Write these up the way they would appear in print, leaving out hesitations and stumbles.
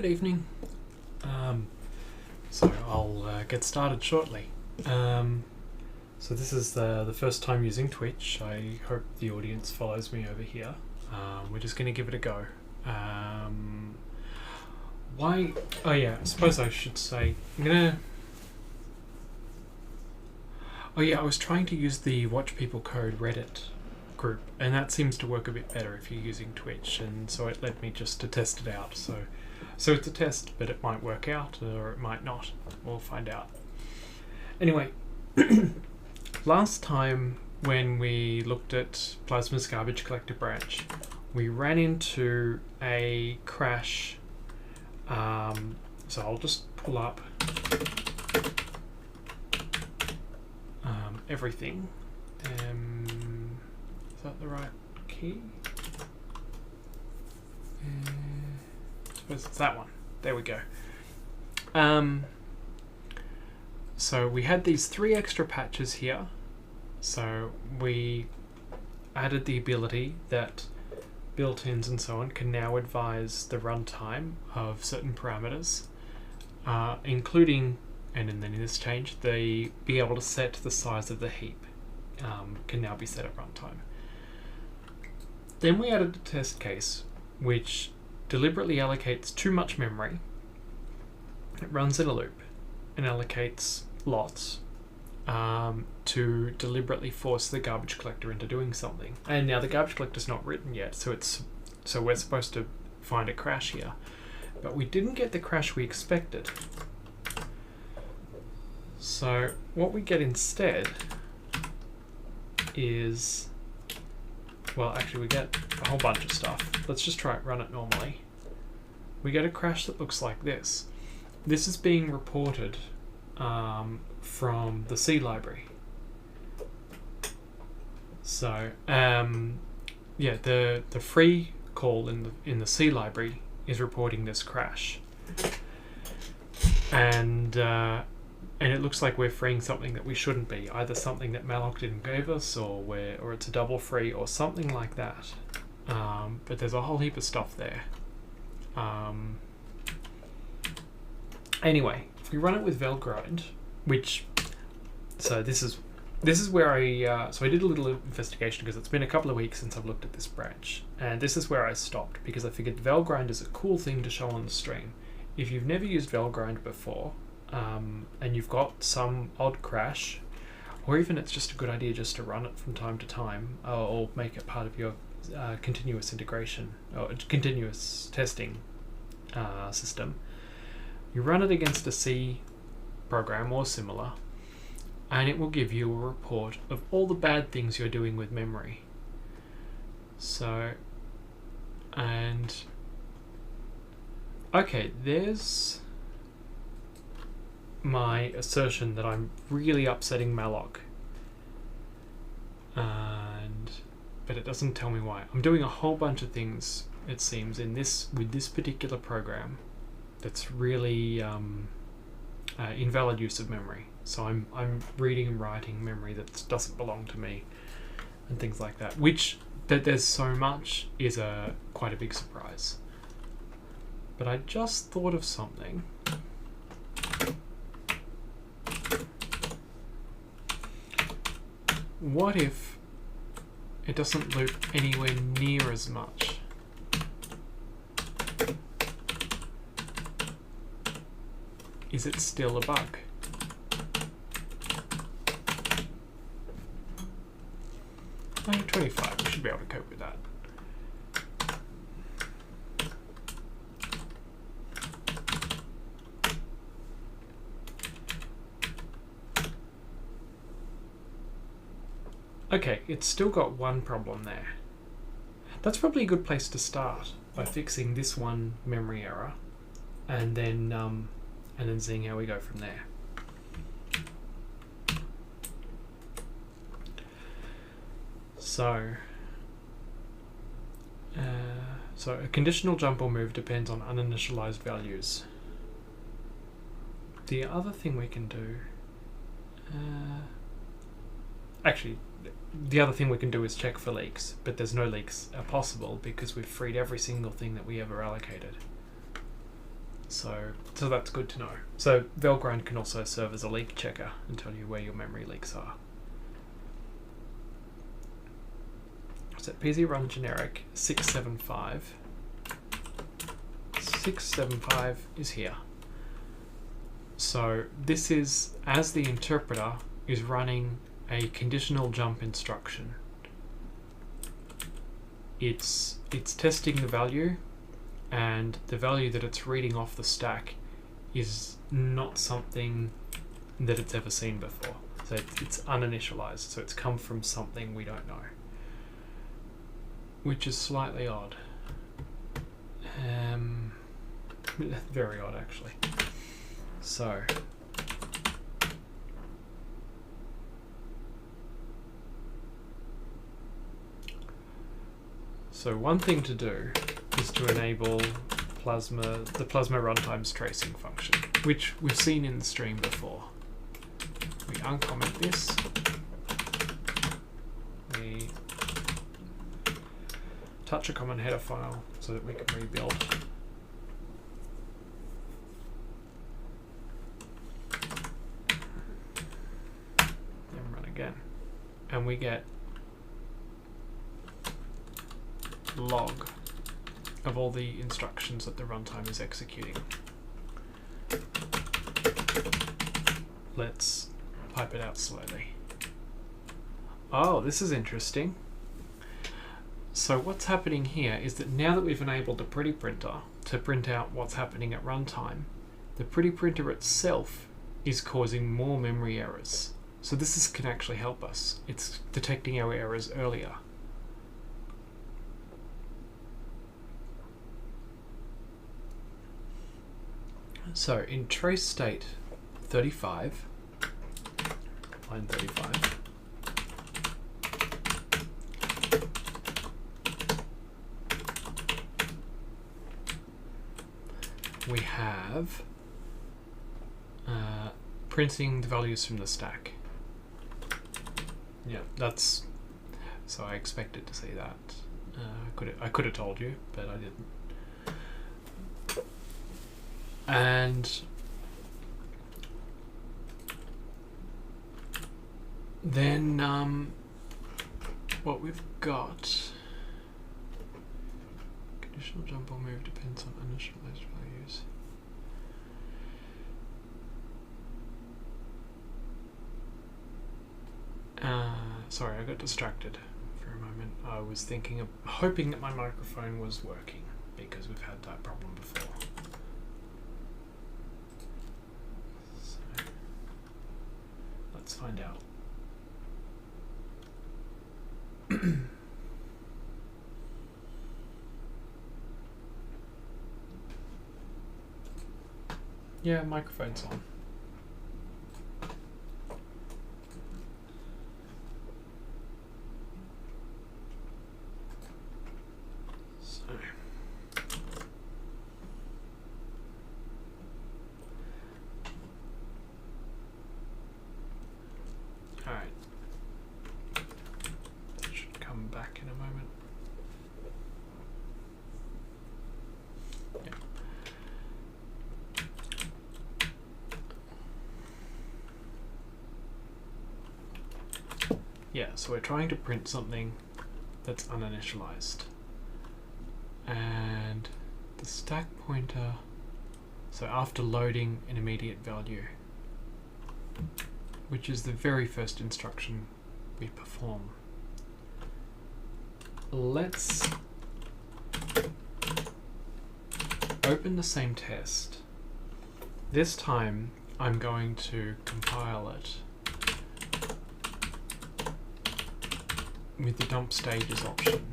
Good evening. So I'll get started shortly. So this is the first time using Twitch. I hope the audience follows me over here. We're just going to give it a go. Why? Oh yeah, I suppose I should say I'm gonna. Oh yeah, I was trying to use the Watch People Code Reddit group, and that seems to work a bit better if you're using Twitch, and so it led me just to test it out. So it's a test, but it might work out or it might not. We'll find out. Anyway, last time when we looked at Plasma's garbage collector branch, we ran into a crash. So I'll just pull up everything. Is that the right key? I suppose it's that one. There we go. So we had these 3 extra patches here. So we added the ability that built-ins and so on can now advise the runtime of certain parameters, including, and then in this change, they be able to set the size of the heap. Can now be set at runtime. Then we added a test case which deliberately allocates too much memory. It runs in a loop and allocates lots to deliberately force the garbage collector into doing something. And now the garbage collector's not written yet, so we're supposed to find a crash here. But we didn't get the crash we expected. So what we get instead is, well, actually we get a whole bunch of stuff. Let's just run it normally. We get a crash that looks like this. This is being reported from the C library. So yeah, the free call in the C library is reporting this crash, and it looks like we're freeing something that we shouldn't be, either something that Malloc didn't give us, or it's a double free, or something like that. But there's a whole heap of stuff there. Anyway, if we run it with Velgrind, so this is where I did a little investigation because it's been a couple of weeks since I've looked at this branch, and this is where I stopped because I figured Velgrind is a cool thing to show on the stream. If you've never used Velgrind before, and you've got some odd crash, or even it's just a good idea just to run it from time to time, or make it part of your continuous integration or continuous testing system. You run it against a C program or similar, and it will give you a report of all the bad things you're doing with memory. So, and okay, there's my assertion that I'm really upsetting Malloc, but it doesn't tell me why. I'm doing a whole bunch of things, it seems, with this particular program that's really invalid use of memory. So I'm reading and writing memory that doesn't belong to me, and things like that. Which that there's so much is quite a big surprise. But I just thought of something. What if it doesn't loop anywhere near as much? Is it still a bug? No, 25, we should be able to cope with that. Okay, it's still got one problem there. That's probably a good place to start, by fixing this one memory error, and then seeing how we go from there. So a conditional jump or move depends on uninitialized values. The other thing we can do, actually, the other thing we can do is check for leaks, but there's no leaks possible because we've freed every single thing that we ever allocated. So that's good to know. So Valgrind can also serve as a leak checker and tell you where your memory leaks are. So PZ run generic 675. 675 is here. So this is as the interpreter is running a conditional jump instruction. It's testing the value, and the value that it's reading off the stack is not something that it's ever seen before. So it's uninitialized, so it's come from something we don't know, which is slightly odd. Very odd, actually. So one thing to do is to enable the plasma runtimes tracing function, which we've seen in the stream before. We uncomment this. We touch a common header file so that we can rebuild. Then run again. And we get log of all the instructions that the runtime is executing. Let's pipe it out slowly. Oh, this is interesting. So what's happening here is that now that we've enabled the Pretty Printer to print out what's happening at runtime, the Pretty Printer itself is causing more memory errors. So this can actually help us. It's detecting our errors earlier. So in trace state 35, line 35, we have printing the values from the stack. Yeah, that's, so I expected to see that. I could have told you, but I didn't. And then what we've got, conditional jump or move depends on initialized values. Sorry, I got distracted for a moment. I was hoping that my microphone was working, because we've had that problem before. Let's find out. Yeah, microphone's on. Yeah, so we're trying to print something that's uninitialized. And the stack pointer, so after loading an immediate value, which is the very first instruction we perform. Let's open the same test. This time I'm going to compile it with the dump stages option,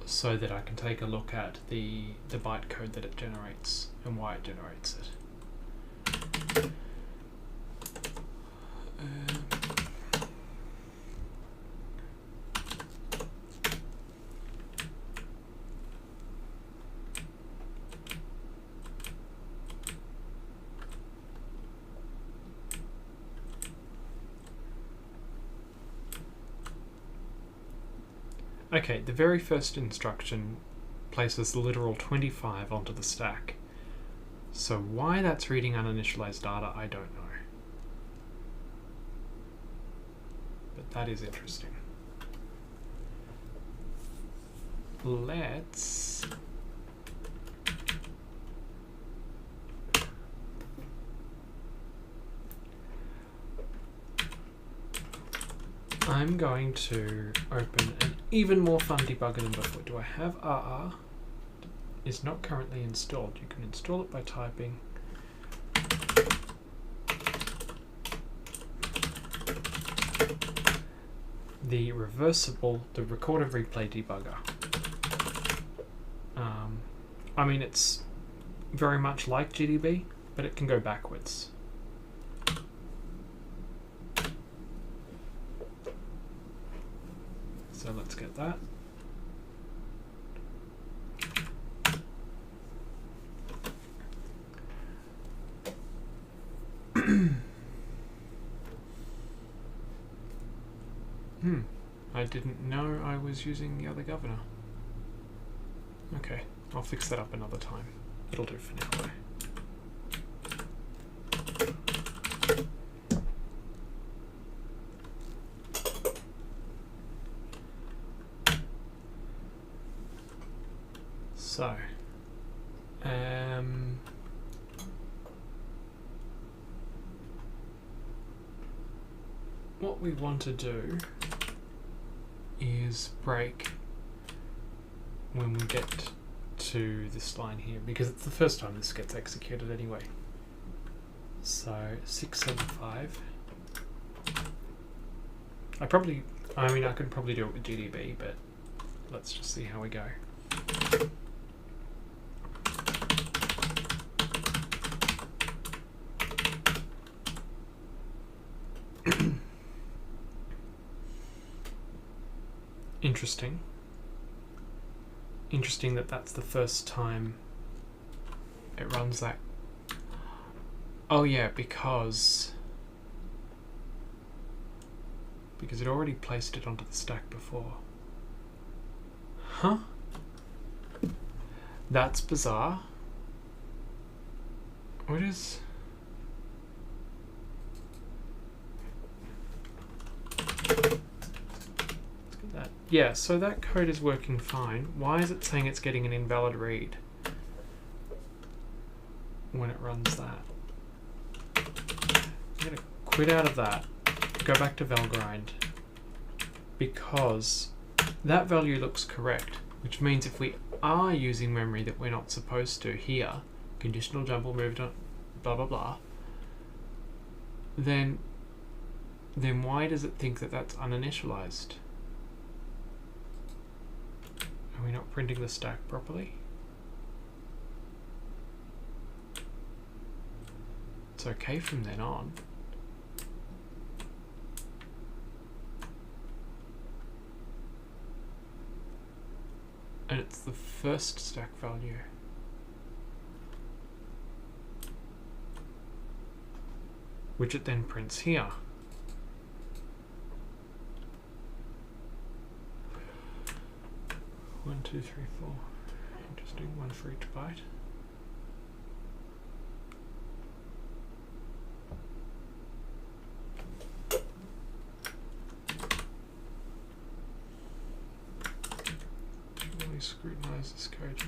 so that I can take a look at the bytecode that it generates and why it generates it. Okay, the very first instruction places the literal 25 onto the stack. So why that's reading uninitialized data, I don't know. But that is interesting. Let's... I'm going to open an even more fun debugger than before. Do I have RR? Is not currently installed. You can install it by typing the recorder replay debugger. I mean, it's very much like GDB, but it can go backwards. So let's get that. I didn't know I was using the other governor. Okay, I'll fix that up another time. It'll do for now though. So, what we want to do is break when we get to this line here, because it's the first time this gets executed anyway. So 675. I could probably do it with GDB, but let's just see how we go. Interesting that that's the first time it runs that. Oh yeah, because it already placed it onto the stack before. Huh? That's bizarre. What is... Yeah, so that code is working fine. Why is it saying it's getting an invalid read when it runs that? I'm going to quit out of that, go back to valgrind, because that value looks correct, which means if we are using memory that we're not supposed to here, conditional jumble moved on, blah blah blah, then why does it think that that's uninitialized? Are we not printing the stack properly? It's okay from then on. And it's the first stack value. Which it then prints here. 1, 2, 3, 4. Interesting, one for each byte. Really scrutinize this code.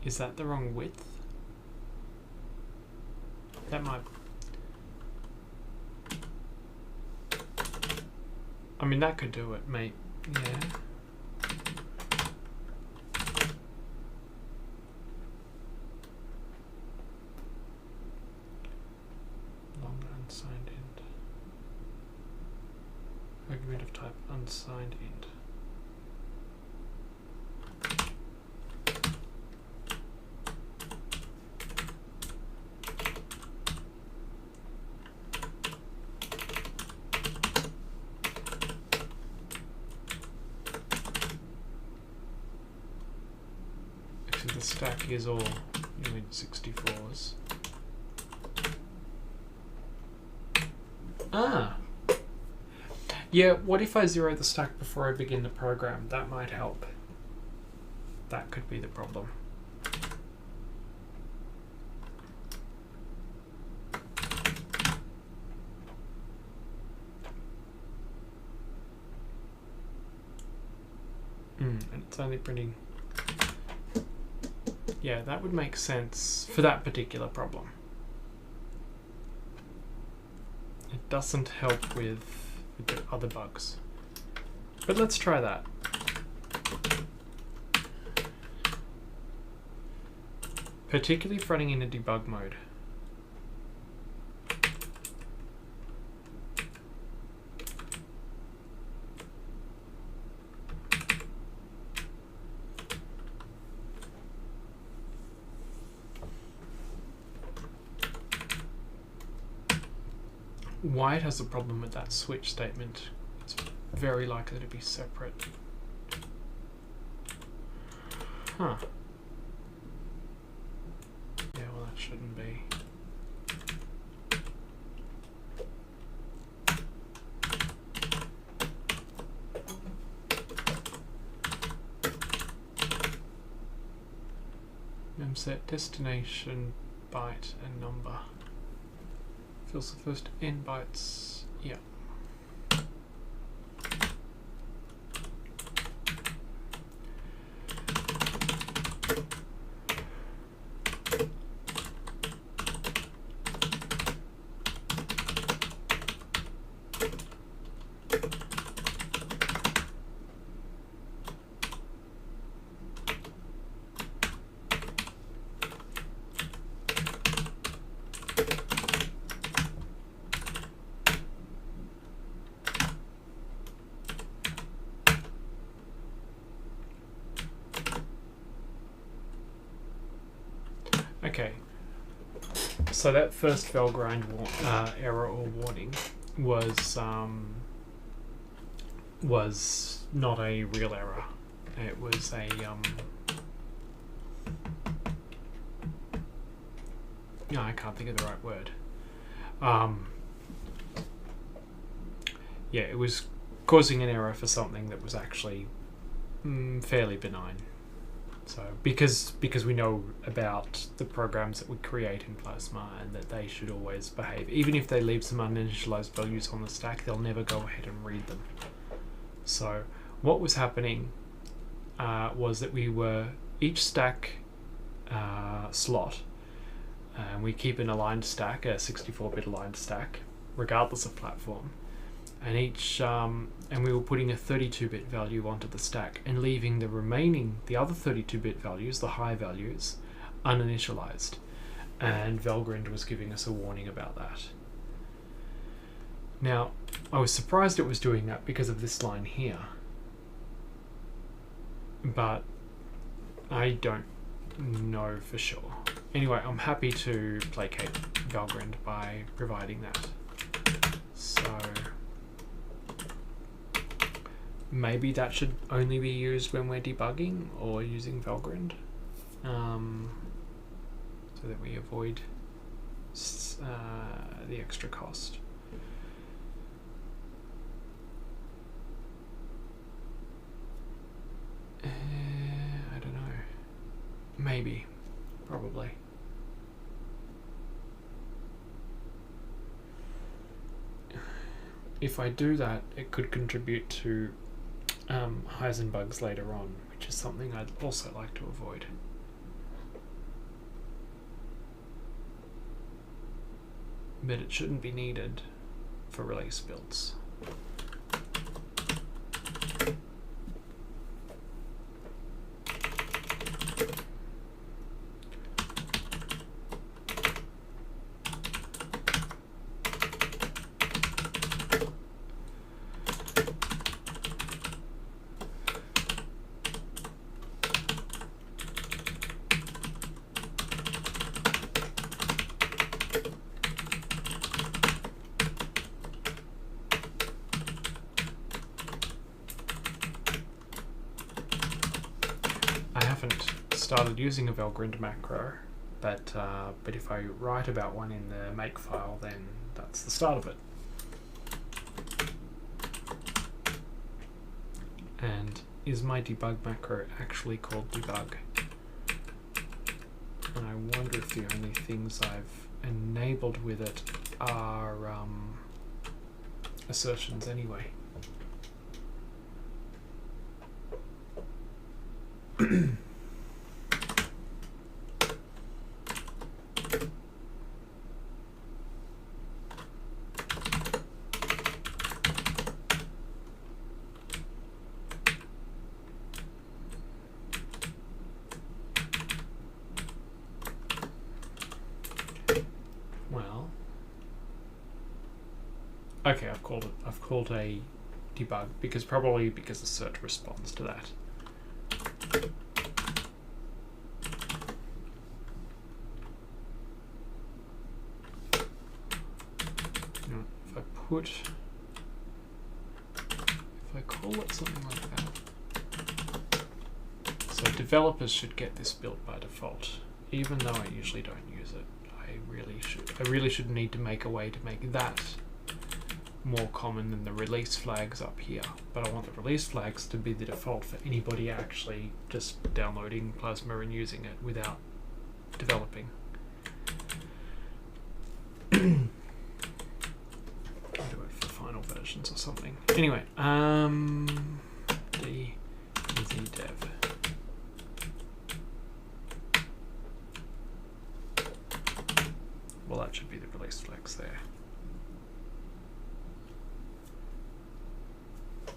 Is that the wrong width? That might... I mean, that could do it, mate. Yeah. Long unsigned int. Argument of type unsigned int. Stack is all int 64s. Ah. Yeah, what if I zero the stack before I begin the program? That might help. That could be the problem. And it's only printing. Yeah, that would make sense for that particular problem. It doesn't help with the other bugs. But let's try that. Particularly if running in a debug mode. White has a problem with that switch statement. It's very likely to be separate. Huh. Yeah, well, that shouldn't be. Set destination byte and number. Fills the first n bytes. Yeah. Okay, so that first Valgrind error or warning was not a real error. It was a no, I can't think of the right word. Yeah, it was causing an error for something that was actually fairly benign. So because we know about the programs that we create in Plasma and that they should always behave, even if they leave some uninitialized values on the stack, they'll never go ahead and read them. So what was happening was that we were each stack slot, and we keep an aligned stack, a 64-bit aligned stack, regardless of platform. And and we were putting a 32-bit value onto the stack and leaving the other 32-bit values, the high values, uninitialized. And Valgrind was giving us a warning about that. Now, I was surprised it was doing that because of this line here. But I don't know for sure. Anyway, I'm happy to placate Valgrind by providing that. So maybe that should only be used when we're debugging or using Valgrind, so that we avoid the extra cost. I don't know. Maybe. Probably. If I do that, it could contribute to Heisenbugs later on, which is something I'd also like to avoid. But it shouldn't be needed for release builds. Started using a Valgrind macro, but if I write about one in the make file, then that's the start of it. And is my debug macro actually called debug? And I wonder if the only things I've enabled with it are assertions anyway. Okay, I've called a debug because the search responds to that. Now, if I call it something like that, so developers should get this built by default, even though I usually don't use it. I really should need to make a way to make that more common than the release flags up here, but I want the release flags to be the default for anybody actually just downloading Plasma and using it without developing. I'll do it for final versions or something. Anyway, dev. Well, that should be the release flags there.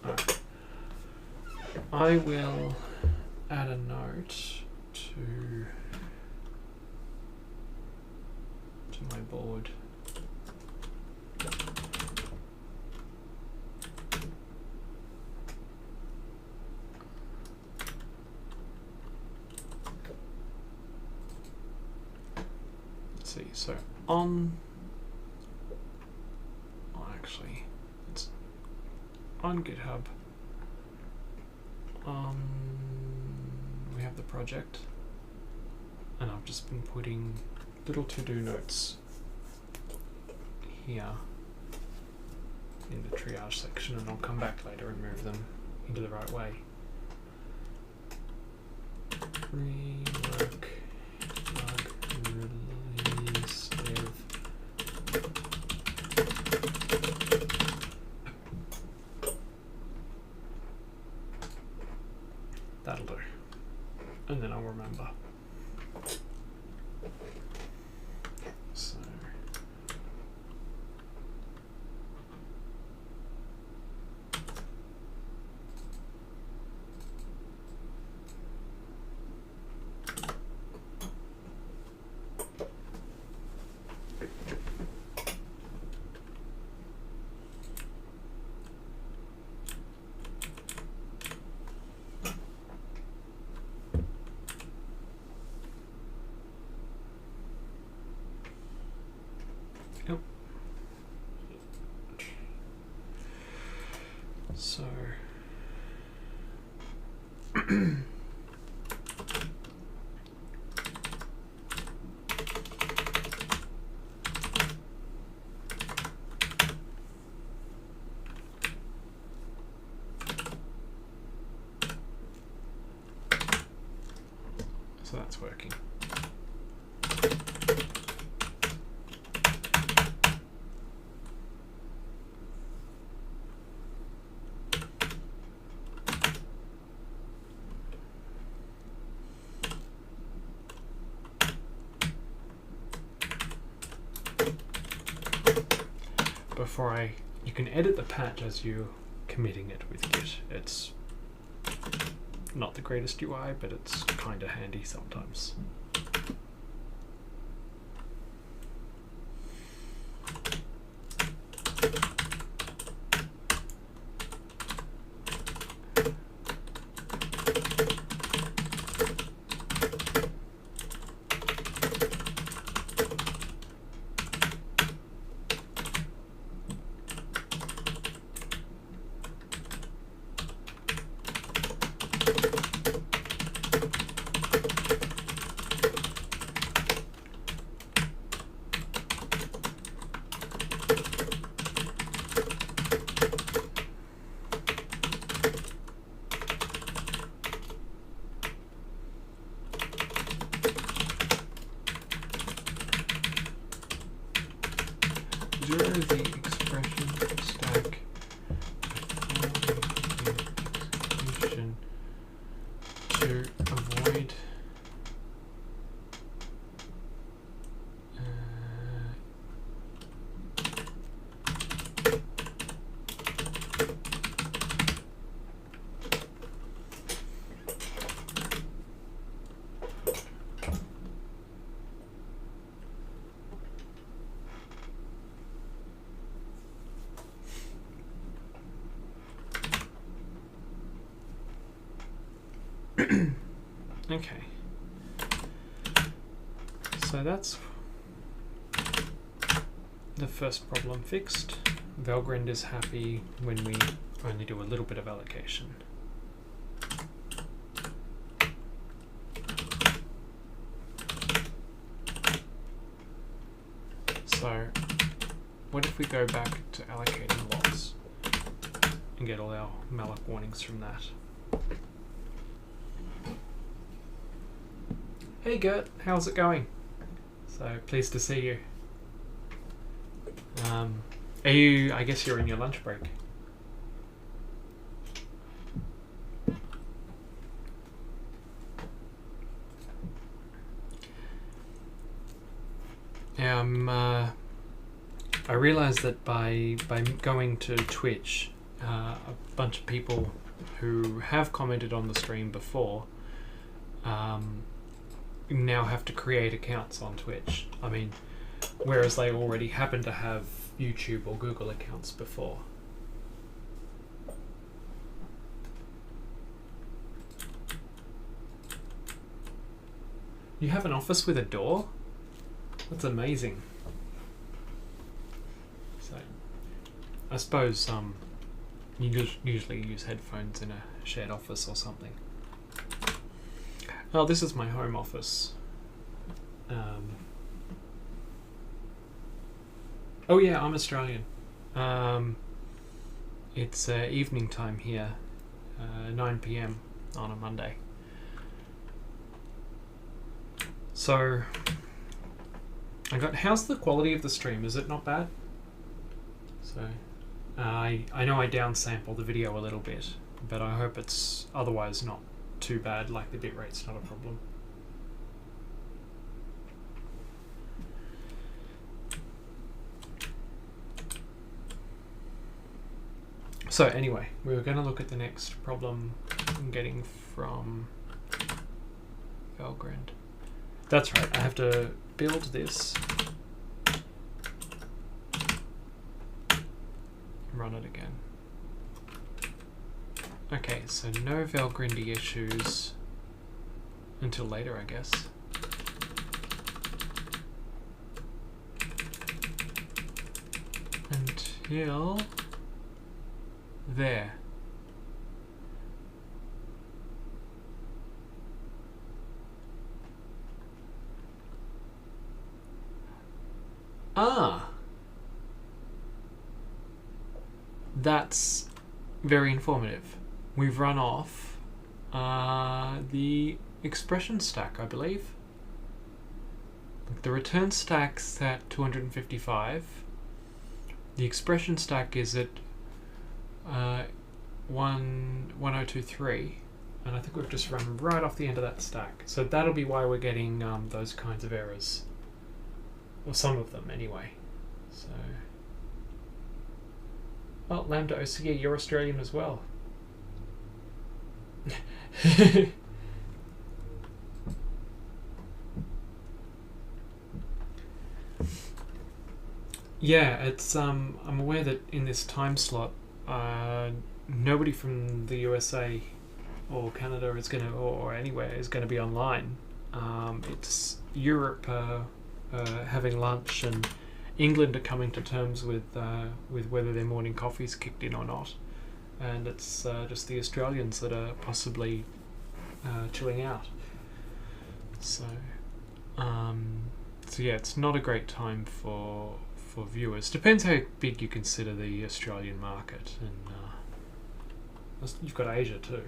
Right. I will add a note to my board. Let's see. So on GitHub, we have the project, and I've just been putting little to-do notes here in the triage section, and I'll come back later and move them into the right way. Rework, plug, release, dev. That'll do. And then I'll remember. So that's working. You can edit the patch as you're committing it with Git. It's not the greatest UI, but it's kind of handy sometimes. zero the expression stack execution to avoid okay, so that's the first problem fixed. Valgrind is happy when we only do a little bit of allocation. So what if we go back to allocating lots and get all our malloc warnings from that? Hey Gert, how's it going? So pleased to see you. Are you, I guess you're in your lunch break. I realised that by going to Twitch, a bunch of people who have commented on the stream before now have to create accounts on Twitch. I mean, whereas they already happen to have YouTube or Google accounts before. You have an office with a door? That's amazing. So, I suppose you usually use headphones in a shared office or something. Oh, this is my home office. Oh yeah, I'm Australian. It's evening time here, 9 PM on a Monday. So, how's the quality of the stream? Is it not bad? So, I know I downsample the video a little bit, but I hope it's otherwise not too bad, like the bitrate's not a problem. So anyway, we were going to look at the next problem I'm getting from Valgrind. That's right, I have to build this, run it again. Okay, so no Valgrindy issues until later, I guess. Until there. Ah! That's very informative. We've run off the expression stack, I believe. The return stack's at 255. The expression stack is at 1023, and I think we've just run right off the end of that stack. So that'll be why we're getting those kinds of errors. Or some of them, anyway. So, oh, Lambda OCE, you're Australian as well. Yeah, it's I'm aware that in this time slot, nobody from the USA or Canada is gonna, or anywhere, is gonna be online. It's Europe having lunch, and England are coming to terms with whether their morning coffee's kicked in or not, and it's just the Australians that are possibly chilling out. So yeah, it's not a great time for viewers. Depends how big you consider the Australian market, and you've got Asia too,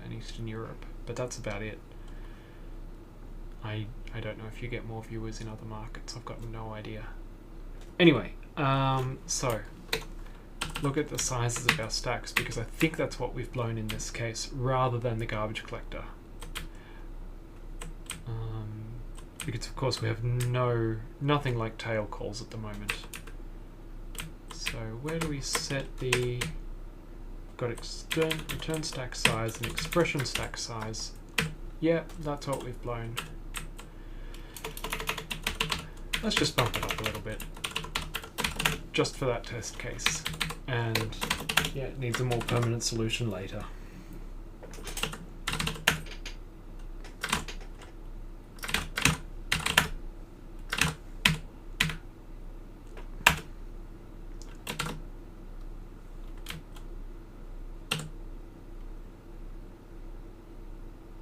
and Eastern Europe, but that's about it. I I don't know if you get more viewers in other markets. I've got no idea. Anyway, so look at the sizes of our stacks, because I think that's what we've blown in this case, rather than the garbage collector. Because of course we have nothing like tail calls at the moment. So where do we set the... Got return stack size and expression stack size. Yeah, that's what we've blown. Let's just bump it up a little bit, just for that test case. And yeah, it needs a more permanent solution later.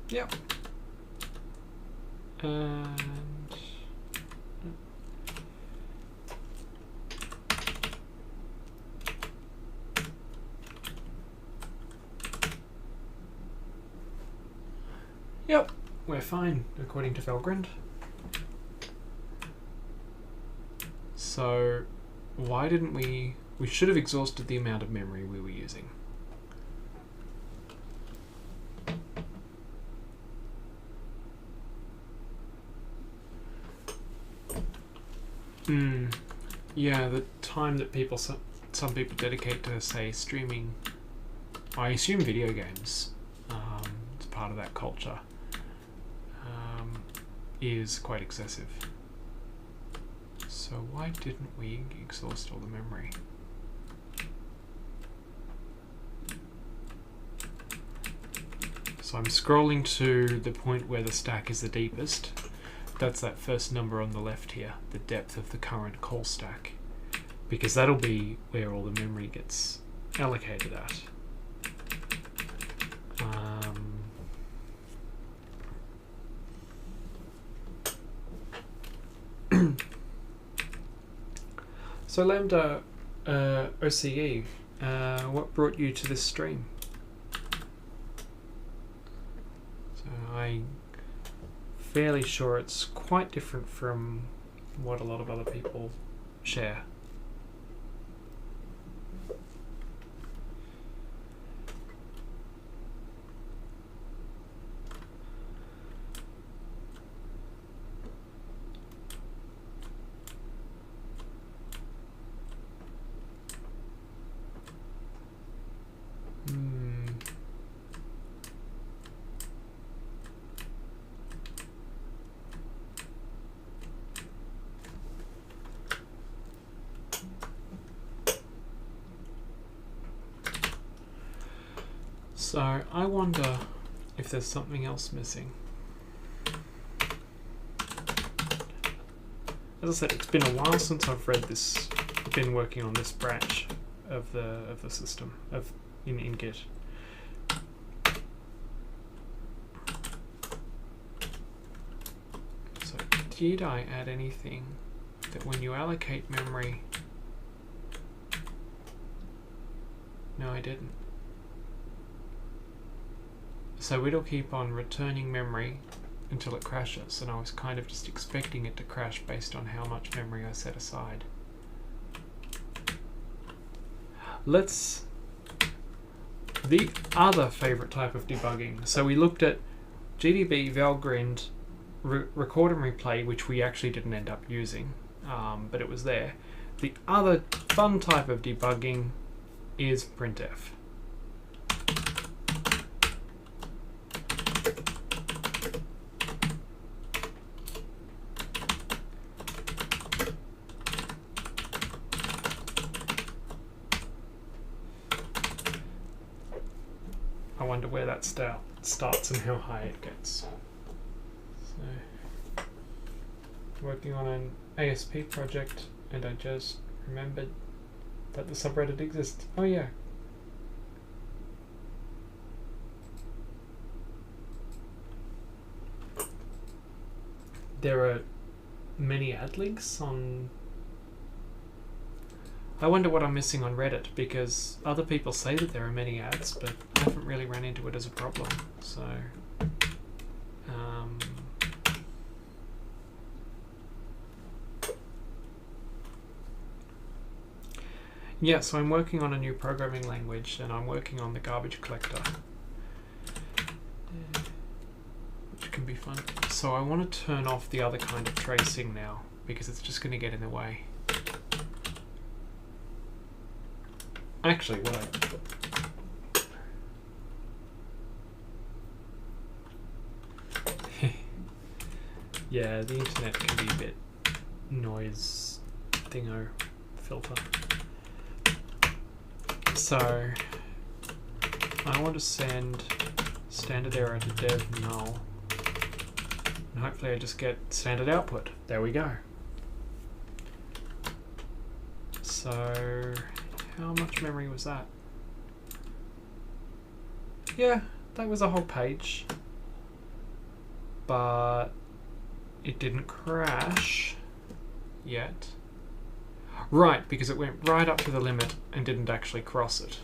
Yep. And yep, we're fine according to Valgrind. So why didn't we should have exhausted the amount of memory we were using. Yeah, the time that some people dedicate to, say, streaming, I assume video games, it's part of that culture, is quite excessive. So why didn't we exhaust all the memory? So I'm scrolling to the point where the stack is the deepest. That's that first number on the left here, the depth of the current call stack, because that'll be where all the memory gets allocated at. So Lambda OCE, what brought you to this stream? So I'm fairly sure it's quite different from what a lot of other people share. So I wonder if there's something else missing. As I said, it's been a while since I've read this, been working on this branch of the system in Git. So did I add anything that when you allocate memory? No, I didn't. So it'll keep on returning memory until it crashes, and I was kind of just expecting it to crash based on how much memory I set aside. The other favorite type of debugging. So we looked at GDB, Valgrind, record and replay, which we actually didn't end up using, but it was there. The other fun type of debugging is printf. I wonder where that starts and how high it gets. So, working on an ASP project, and I just remembered that the subreddit exists. Oh yeah. There are many ad links on... I wonder what I'm missing on Reddit, because other people say that there are many ads, but I haven't really run into it as a problem. So, Yeah, so I'm working on a new programming language and I'm working on the garbage collector, which can be fun. So I want to turn off the other kind of tracing now because it's just going to get in the way. Actually, what yeah, the internet can be a bit noise thingo filter. So I want to send standard error to dev null, and hopefully I just get standard output. There we go. So how much memory was that? Yeah, that was a whole page, but it didn't crash yet. Right, because it went right up to the limit and didn't actually cross it.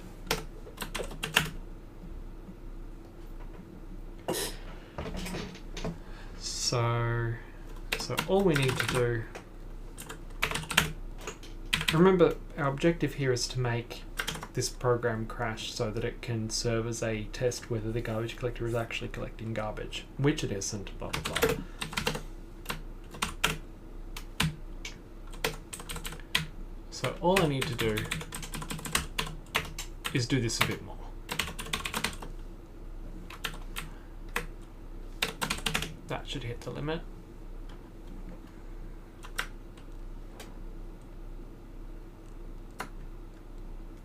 So all we need to do, remember our objective here is to make this program crash so that it can serve as a test whether the garbage collector is actually collecting garbage, which it isn't, blah blah blah. So all I need to do is do this a bit more. That should hit the limit.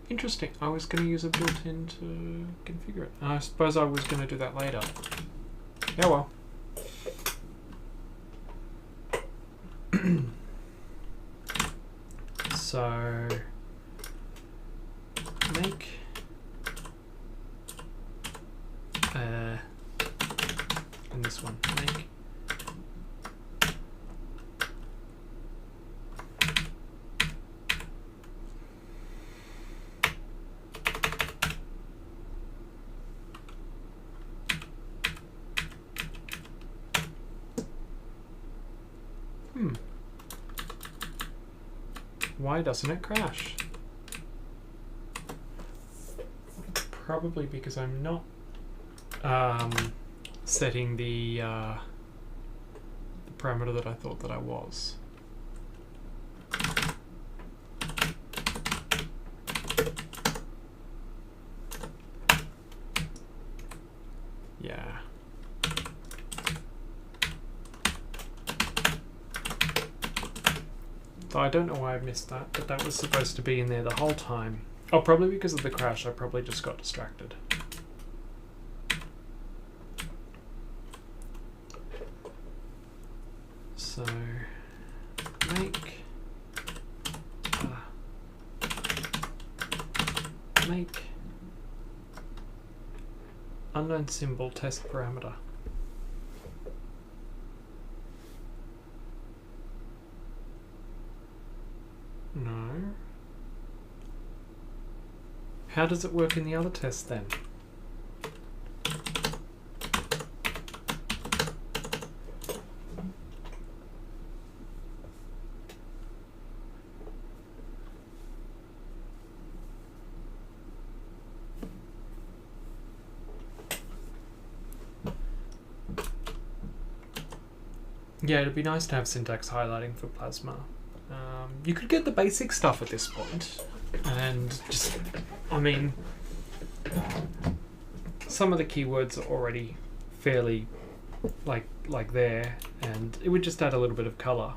Interesting. I was going to use a built-in to configure it. I suppose I was going to do that later. Yeah, well. So make and this one make Why doesn't it crash? Probably because I'm not setting the parameter that I thought that I was. Yeah. So I don't know why I missed that, but that was supposed to be in there the whole time. Oh, probably because of the crash, I probably just got distracted. So, make unknown symbol test parameter. No. How does it work in the other test then? Yeah, it'd be nice to have syntax highlighting for Plasma. You could get the basic stuff at this point, and just, I mean, some of the keywords are already fairly like there, and it would just add a little bit of color.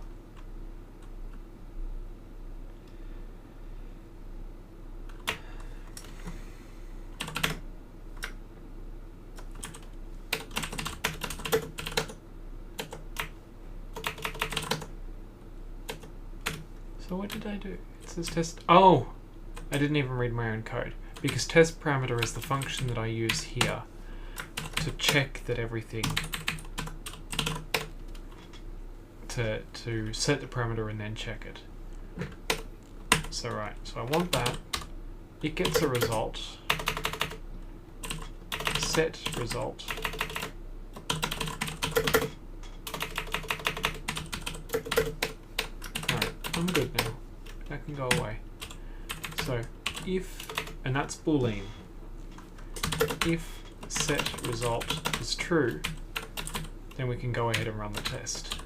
So what did I do? It says test. Oh, I didn't even read my own code, because test parameter is the function that I use here to check that everything, to set the parameter and then check it. So right, so I want that. It gets a result. Set result. I'm good now. That can go away. So if, and that's Boolean, if set result is true, then we can go ahead and run the test.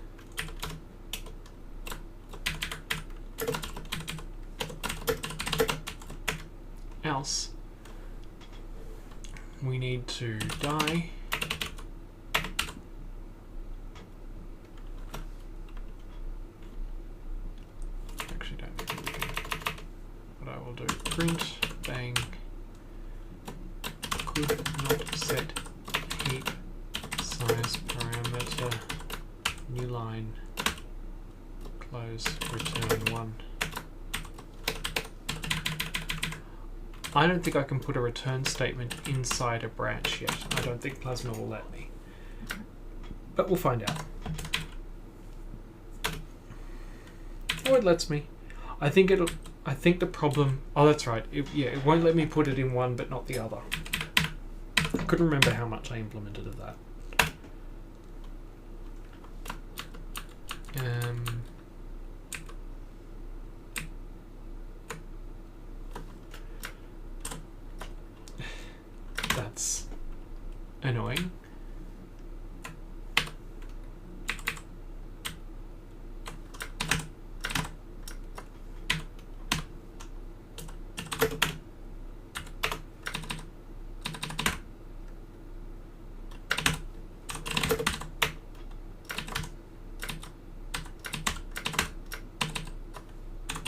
Else, we need to die actually don't think we can, but I will do print bang could not set heap size parameter new line close return 1. I don't think I can put a return statement inside a branch yet. I don't think Plasma will let me. But we'll find out. Or it lets me. I think the problem... Oh, that's right. It won't let me put it in one but not the other. I couldn't remember how much I implemented of that. That's annoying.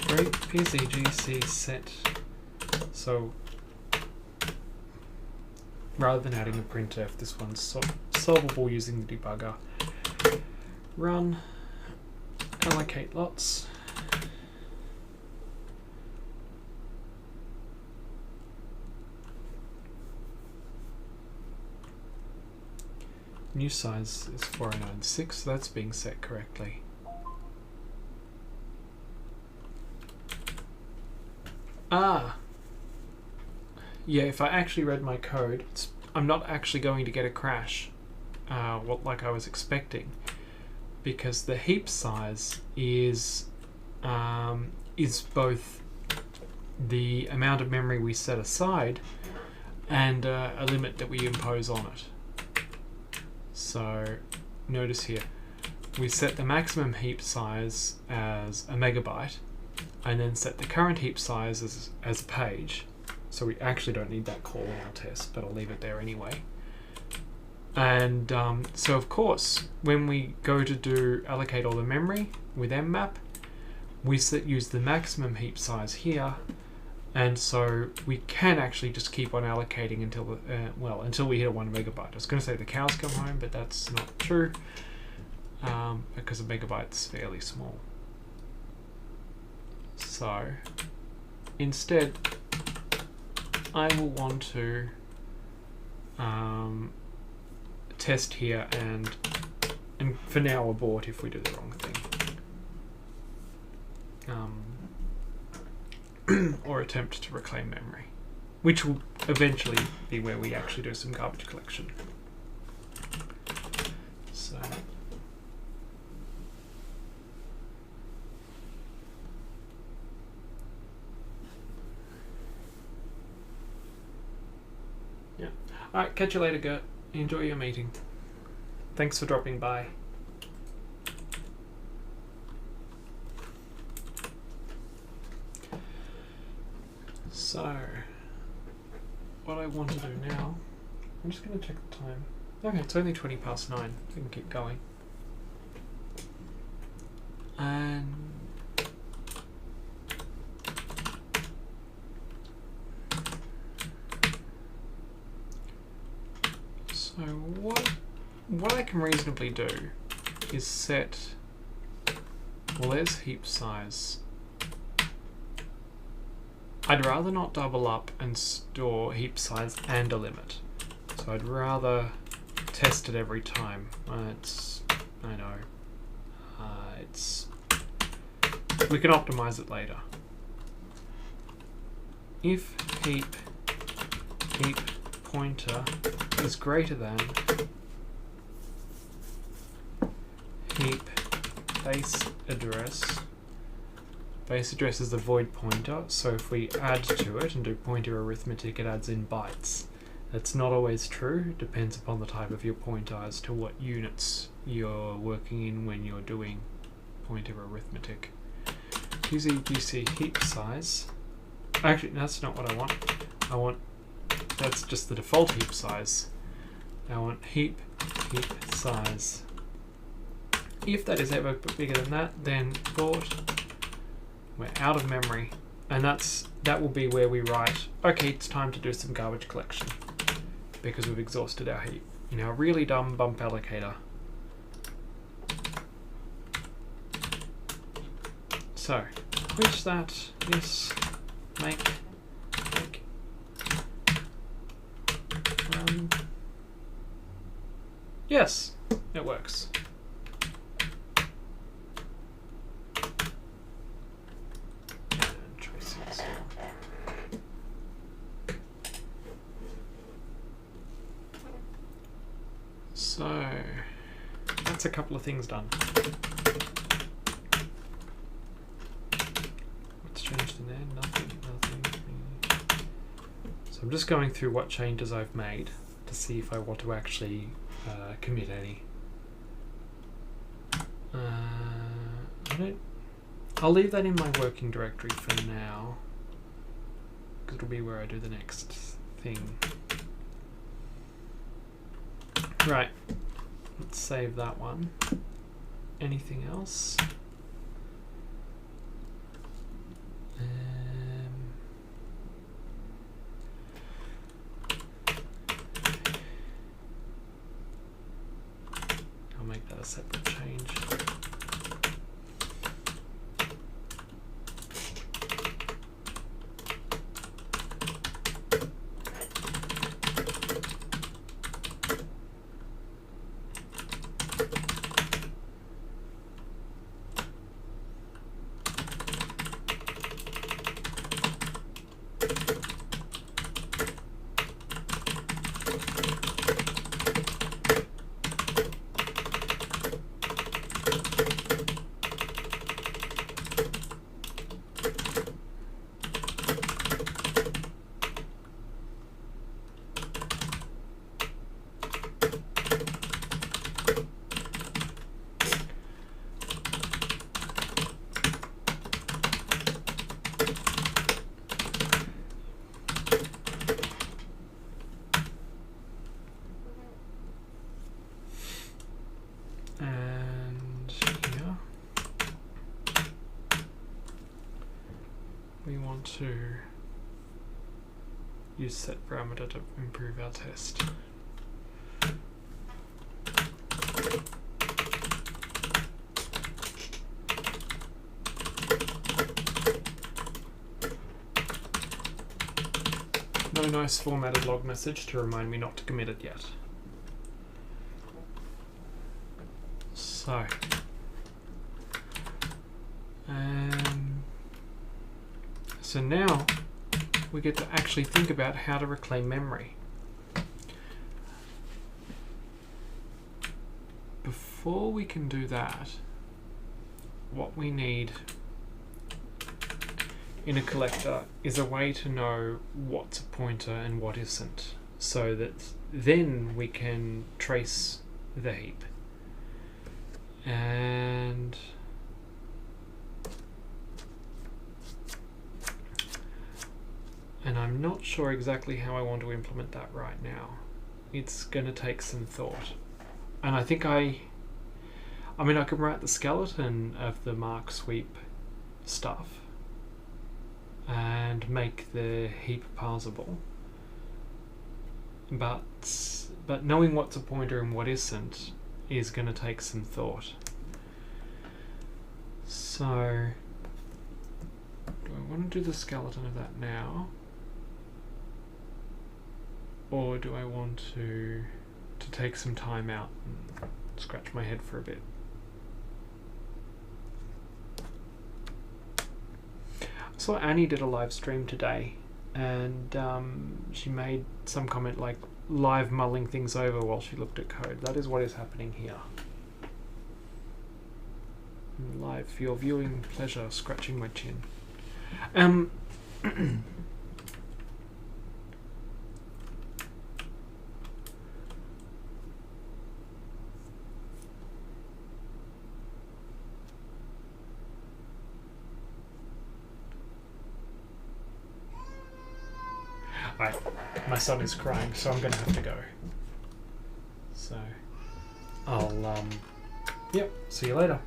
Great PCGC set. So rather than adding a printf, this one's solvable using the debugger. Run, allocate lots. New size is 4096, so that's being set correctly. Yeah, if I actually read my code, I'm not actually going to get a crash like I was expecting, because the heap size is both the amount of memory we set aside and a limit that we impose on it. So notice here, we set the maximum heap size as a megabyte and then set the current heap size as a page. So we actually don't need that call in our test, but I'll leave it there anyway. And so of course, when we go to do allocate all the memory with mmap, we use the maximum heap size here, and so we can actually just keep on allocating until until we hit 1 megabyte. I was going to say the cows come home, but that's not true because a megabyte's fairly small. So instead, I will want to test here and for now abort if we do the wrong thing, or attempt to reclaim memory, which will eventually be where we actually do some garbage collection. So yeah. Alright, catch you later, Gert. Enjoy your meeting. Thanks for dropping by. So, what I want to do now, I'm just going to check the time. Okay, it's only 9:20. We can keep going. And so what I can reasonably do is set, well, there's heap size. I'd rather not double up and store heap size and a limit. So I'd rather test it every time. I know. We can optimize it later. If heap pointer is greater than heap base address Base address is the void pointer, so if we add to it and do pointer arithmetic, it adds in bytes. That's not always true. It depends upon the type of your pointer as to what units you're working in when you're doing pointer arithmetic. QZQC heap size. Actually, that's not what I want. That's just the default heap size. I want heap size. If that is ever bigger than that, then thought we're out of memory, and that will be where we write, okay, it's time to do some garbage collection because we've exhausted our heap in our really dumb bump allocator. So reach that, yes, make, run. Yes, it works. So that's a couple of things done. What's changed in there? Nothing. So I'm just going through what changes I've made to see if I want to actually commit any. I'll leave that in my working directory for now, because it'll be where I do the next thing. Right, let's save that one. Anything else? I'll make that a separate change. And here we want to use set parameter to improve our test. No nice formatted log message to remind me not to commit it yet. So now we get to actually think about how to reclaim memory. Before we can do that, what we need in a collector is a way to know what's a pointer and what isn't, so that then we can trace the heap. And I'm not sure exactly how I want to implement that right now. It's going to take some thought. And I think I can write the skeleton of the mark sweep stuff and make the heap parsable. But knowing what's a pointer and what isn't is going to take some thought. So do I want to do the skeleton of that now? Or do I want to take some time out and scratch my head for a bit? I saw Annie did a live stream today, and she made some comment like live mulling things over while she looked at code. That is what is happening here. Live for your viewing pleasure, scratching my chin. Right, my son is crying, so I'm gonna have to go. So, I'll, yep, see you later.